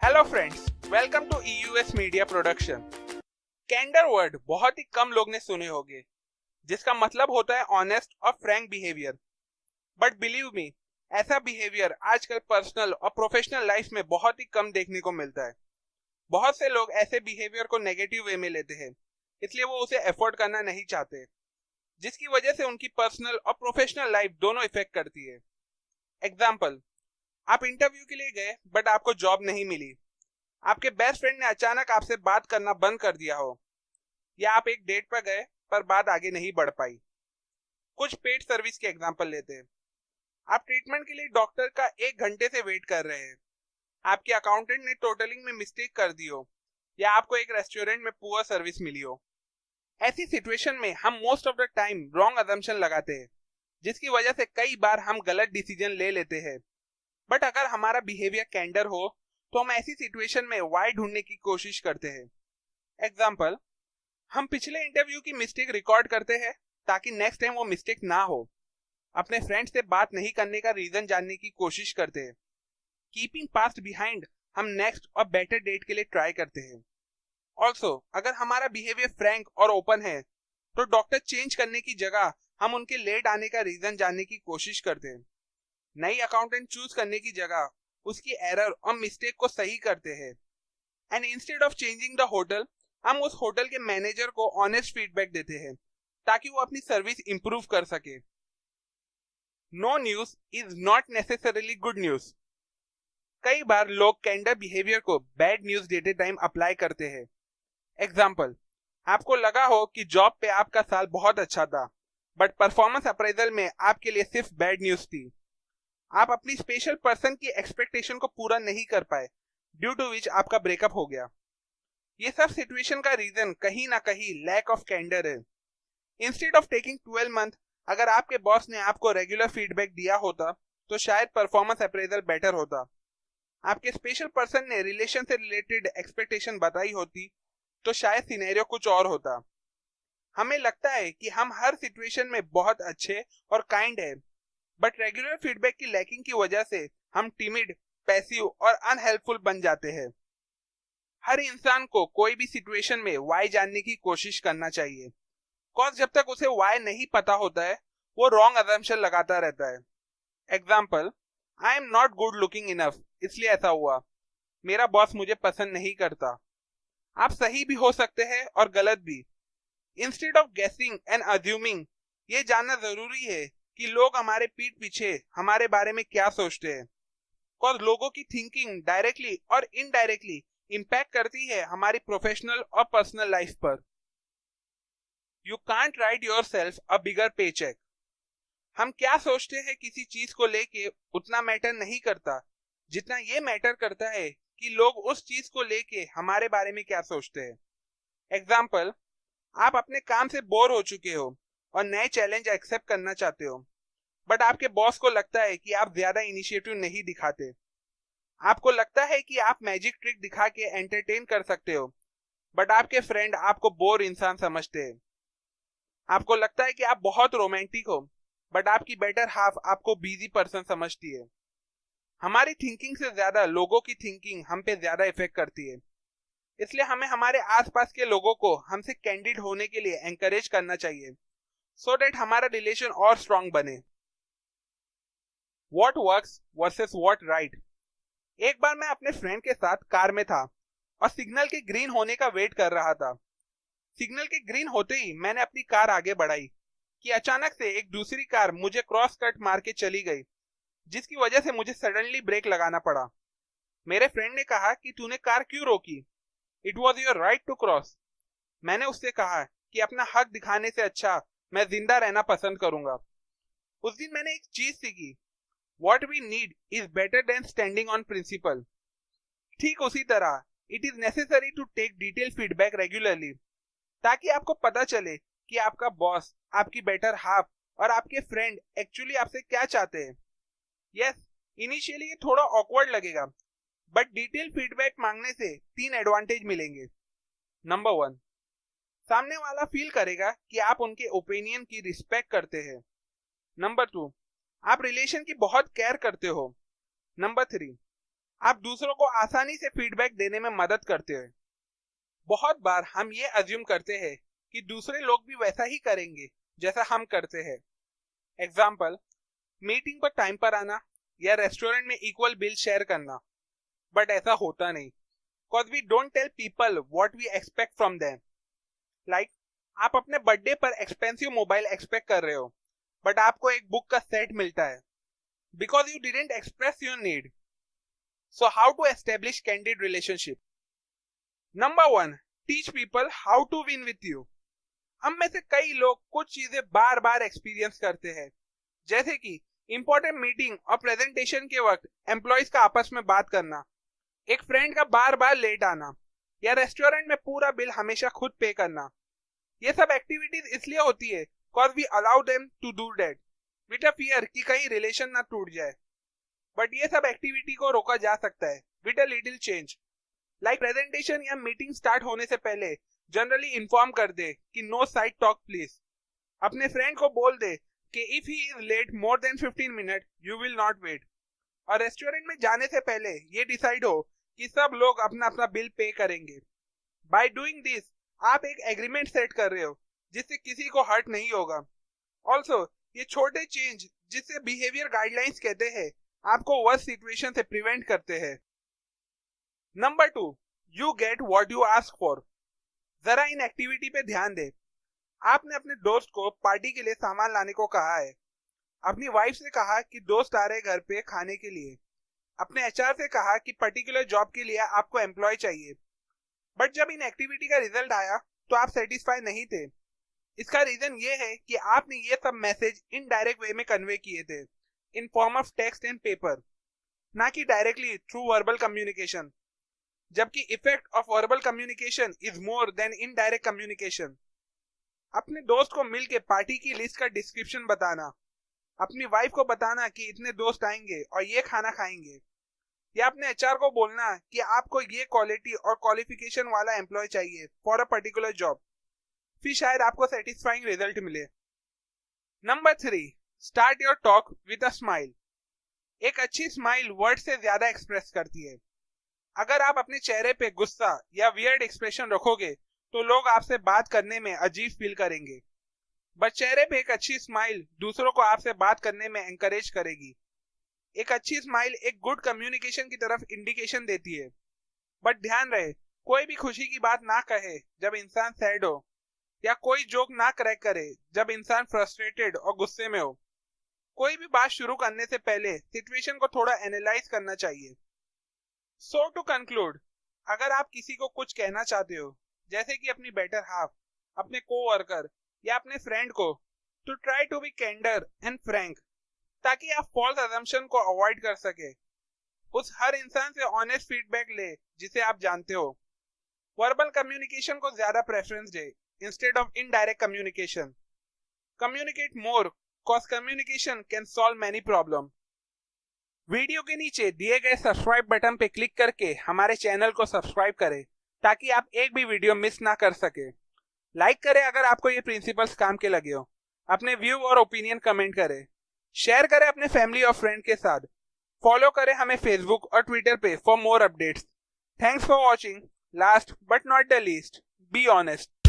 Hello friends, welcome to EUS media production. Candour word बहुत ही कम लोग ने सुने होंगे, जिसका मतलब होता है ऑनेस्ट और Frank behaviour. But believe me, ऐसा बिहेवियर आजकल पर्सनल और प्रोफेशनल लाइफ में बहुत ही कम देखने को मिलता है। बहुत से लोग ऐसे बिहेवियर को नेगेटिव वे में लेते हैं, इसलिए वो उसे एफोर्ड करना नहीं चाहते, जिसकी वजह से उनकी पर्सनल और प्रोफेशनल लाइफ दोनों इफेक्ट करती है। एग्जाम्पल, आप इंटरव्यू के लिए गए बट आपको जॉब नहीं मिली। आपके बेस्ट फ्रेंड ने अचानक आपसे बात करना बंद कर दिया हो, या आप एक डेट पर गए पर बात आगे नहीं बढ़ पाई। कुछ पेड सर्विस के एग्जांपल लेते हैं। आप ट्रीटमेंट के लिए डॉक्टर का 1 घंटे से वेट कर रहे हैं। आपके अकाउंटेंट ने टोटलिंग में मिस्टेक कर दी हो, या आपको एक रेस्टोरेंट में पुअर सर्विस मिली हो। ऐसी सिचुएशन में हम most of the time wrong assumption लगाते हैं, जिसकी वजह से कई बार हम गलत डिसीजन ले लेते हैं। बट अगर हमारा बिहेवियर कैंडर हो तो हम ऐसी सिचुएशन में वाई ढूंढने की कोशिश करते हैं। एग्जाम्पल, हम पिछले इंटरव्यू की मिस्टेक रिकॉर्ड करते हैं ताकि नेक्स्ट टाइम वो मिस्टेक ना हो। अपने फ्रेंड से बात नहीं करने का रीजन जानने की कोशिश करते हैं। कीपिंग पास्ट बिहाइंड, हम नेक्स्ट और बेटर डेट के लिए ट्राई करते हैं। ऑल्सो, अगर हमारा बिहेवियर फ्रैंक और ओपन है तो डॉक्टर चेंज करने की जगह हम उनके लेट आने का रीजन जानने की कोशिश करते हैं। नई अकाउंटेंट चूज करने की जगह उसकी एरर और मिस्टेक को सही करते हैं। And instead of changing the hotel, हम उस होटल के मैनेजर को ऑनेस्ट फीडबैक देते हैं ताकि वो अपनी सर्विस इंप्रूव कर सके। No news is not necessarily good news. कई बार लोग कैंडर बिहेवियर को बैड न्यूज देते टाइम अप्लाई करते हैं। एग्जाम्पल, आपको लगा हो कि जॉब पे आपका साल बहुत अच्छा था, बट परफॉर्मेंस अप्रेजल में आपके लिए सिर्फ बैड न्यूज थी। आप अपनी स्पेशल पर्सन की एक्सपेक्टेशन को पूरा नहीं कर पाए, ड्यू टू विच आपका ब्रेकअप हो गया। ये सब सिचुएशन का रीजन कहीं ना कहीं लैक ऑफ कैंडर है। इंस्टेड ऑफ टेकिंग 12 मंथ, अगर आपके बॉस ने आपको रेगुलर फीडबैक दिया होता तो शायद परफॉर्मेंस अप्रेजल बेटर होता। आपके स्पेशल पर्सन ने रिलेशन से रिलेटेड एक्सपेक्टेशन बताई होती तो शायद सिनेरियो कुछ और होता। हमें लगता है कि हम हर सिचुएशन में बहुत अच्छे और काइंड है, बट रेगुलर फीडबैक की लैकिंग की वजह से हम टिमिड, पैसिव और अनहेल्पफुल बन जाते हैं। हर इंसान को कोई भी सिचुएशन में वाई जानने की कोशिश करना चाहिए, कॉज जब तक उसे वाई नहीं पता होता है वो रॉन्ग अजम्पशन लगाता रहता है। Example, I am not good looking enough, इसलिए ऐसा हुआ। मेरा बॉस मुझे पसंद नहीं करता। आप सही भी हो सकते हैं और गलत भी। इंस्टेड ऑफ गेसिंग एंड अज्यूमिंग, ये जानना जरूरी है कि लोग हमारे पीठ पीछे हमारे बारे में क्या सोचते हैं, कॉज लोगों की थिंकिंग डायरेक्टली और इनडायरेक्टली इंपैक्ट करती है हमारी प्रोफेशनल और पर्सनल लाइफ पर। You can't right yourself a bigger paycheque. हम क्या सोचते हैं किसी चीज को लेके उतना मैटर नहीं करता जितना ये मैटर करता है कि लोग उस चीज को लेके हमारे बारे में क्या सोचते हैं। एग्जाम्पल, आप अपने काम से बोर हो चुके हो और नए चैलेंज एक्सेप्ट करना चाहते हो, बट आपके बॉस को लगता है कि आप ज्यादा इनिशिएटिव नहीं दिखाते। आपको लगता है कि आप मैजिक ट्रिक दिखा के एंटरटेन कर सकते हो, बट आपके फ्रेंड आपको बोर इंसान समझते हैं। आपको लगता है कि आप बहुत रोमांटिक हो, बट आपकी बेटर हाफ आपको बिजी पर्सन समझती है। हमारी थिंकिंग से ज्यादा लोगों की थिंकिंग हम पे ज्यादा इफेक्ट करती है, इसलिए हमें हमारे आसपास के लोगों को हमसे कैंडिड होने के लिए एनकरेज करना चाहिए, सो दैट हमारा रिलेशन और स्ट्रांग बने। What works versus what right। एक बार मैं अपने फ्रेंड के साथ कार में था और सिग्नल के ग्रीन होने का वेट कर रहा था। सिग्नल के ग्रीन होते ही मैंने अपनी कार आगे बढ़ाई कि अचानक से एक दूसरी कार मुझे क्रॉस कट मार के चली गई, जिसकी वजह से मुझे सडनली ब्रेक लगाना पड़ा। मेरे फ्रेंड ने कहा कि तूने कार क्यों रोकी? It was your right to cross. मैंने उससे कहा कि अपना हक दिखाने से अच्छा मैं जिंदा रहना पसंद करूंगा। उस दिन मैंने एक चीज सीखी, What we need is better than standing on principle। ठीक उसी तरह it is necessary to take detailed feedback regularly, ताकि आपको पता चले कि आपका बॉस, आपकी बेटर हाफ और आपके फ्रेंड एक्चुअली आपसे क्या चाहते हैं। यस, इनिशियली ये थोड़ा ऑकवर्ड लगेगा, बट डिटेल फीडबैक मांगने से 3 एडवांटेज मिलेंगे। नंबर 1, सामने वाला फील करेगा कि आप उनके ओपिनियन की रिस्पेक्ट करते हैं। नंबर 2, आप रिलेशन की बहुत केयर करते हो। नंबर 3, आप दूसरों को आसानी से फीडबैक देने में मदद करते हैं। बहुत बार हम ये अज्यूम करते हैं कि दूसरे लोग भी वैसा ही करेंगे जैसा हम करते हैं। एग्जाम्पल, मीटिंग पर टाइम पर आना या रेस्टोरेंट में इक्वल बिल शेयर करना। बट ऐसा होता नहीं, cause we don't tell people what we expect from them. Like, आप अपने बर्थडे पर एक्सपेंसिव मोबाइल एक्सपेक्ट कर रहे हो, बट आपको एक बुक का सेट मिलता है, because you didn't express your need. So how to establish candid relationship? Number 1, teach people how to win with you. हम में से कई लोग कुछ चीजें बार बार एक्सपीरियंस करते हैं, जैसे कि इंपॉर्टेंट मीटिंग और प्रेजेंटेशन के वक्त एम्प्लॉयज का आपस में बात करना, एक फ्रेंड का बार बार लेट आना, या रेस्टोरेंट में पूरा बिल हमेशा खुद पे करना। ये सब एक्टिविटीज इसलिए होती है cause we allow them to do that with a fear कि कहीं रिलेशन ना टूट जाए। बट ये सब एक्टिविटी को रोका जा सकता है with a little change. Like presentation या मीटिंग स्टार्ट होने से पहले जनरली इन्फॉर्म कर दे कि नो साइड टॉक प्लीज। अपने फ्रेंड को बोल दे कि if he is late more than 15 minute you will not wait. और रेस्टोरेंट में जाने से पहले ये डिसाइड हो कि सब लोग अपना अपना बिल पे करेंगे। बाय डूइंग दिस आप एक एग्रीमेंट सेट कर रहे हो जिससे किसी को हर्ट नहीं होगा। ऑल्सो ये छोटे चेंज जिससे बिहेवियर गाइडलाइंस कहते हैं आपको वर्स्ट सिचुएशन से प्रिवेंट करते हैं। Number 2, you get what you ask for. जरा इन एक्टिविटी पे ध्यान दे। आपने अपने दोस्त को पार्टी के लिए सामान लाने को कहा है, अपनी वाइफ से कहा कि दोस्त आ रहे घर पे खाने के लिए, अपने एचआर से कहा कि पर्टिकुलर जॉब के लिए आपको एम्प्लॉय चाहिए। बट जब इन एक्टिविटी का रिजल्ट आया तो आप सेटिस्फाई नहीं थे। इसका रीजन ये है कि आपने ये सब मैसेज इनडायरेक्ट वे में कन्वे किए थे, in form of text and paper, ना कि डायरेक्टली थ्रू वर्बल कम्युनिकेशन। जबकि effect of verbal communication is more than indirect communication. अपने दोस्त को मिल के पार्टी की लिस्ट का डिस्क्रिप्शन बताना, अपनी वाइफ को बताना कि इतने दोस्त आएंगे और ये खाना खाएंगे, या अपने एचआर को बोलना कि आपको ये क्वालिटी और क्वालिफिकेशन वाला एम्प्लॉय चाहिए फॉर अ पर्टिकुलर जॉब, फिर शायद आपको सेटिस्फाइंग रिजल्ट मिले। Number 3, start your talk with a smile. एक अच्छी स्माइल वर्ड से ज्यादा एक्सप्रेस करती है। अगर आप अपने चेहरे पे गुस्सा या वियर्ड एक्सप्रेशन रखोगे तो लोग आपसे बात करने में अजीब फील करेंगे। बट चेहरे पे एक अच्छी स्माइल दूसरों को आपसे बात करने में एनकरेज करेगी। एक अच्छी स्माइल एक गुड कम्युनिकेशन की तरफ इंडिकेशन देती है। बट ध्यान रहे, कोई भी खुशी की बात ना कहे जब इंसान सैड हो, या कोई जोक ना क्रैक करे जब इंसान फ्रस्ट्रेटेड और गुस्से में हो। कोई भी बात शुरू करने से पहले सिचुएशन को थोड़ा एनालाइज करना चाहिए। सो टू कंक्लूड, अगर आप किसी को कुछ कहना चाहते हो, जैसे कि अपनी बेटर हाफ, अपने कोवर्कर या अपने फ्रेंड को, तो try to be candour and frank, ताकि आप फॉल्स अजम्पशन को अवॉइड कर सके। उस हर इंसान से ऑनेस्ट फीडबैक ले जिसे आप जानते हो। वर्बल कम्युनिकेशन को ज्यादा preference they instead of indirect communication. Communicate more, cause communication can solve many problem। Video के नीचे दिए गए सब्सक्राइब बटन पे क्लिक करके हमारे चैनल को सब्सक्राइब करें ताकि आप एक भी वीडियो मिस ना कर सके। लाइक करें अगर आपको ये प्रिंसिपल्स काम के लगे हो। अपने व्यू और ओपिनियन कमेंट करें। शेयर करें अपने फैमिली और फ्रेंड के साथ। फॉलो करें हमें फेसबुक और ट्विटर पे for more updates. Thanks for watching. Last but not the least, be honest.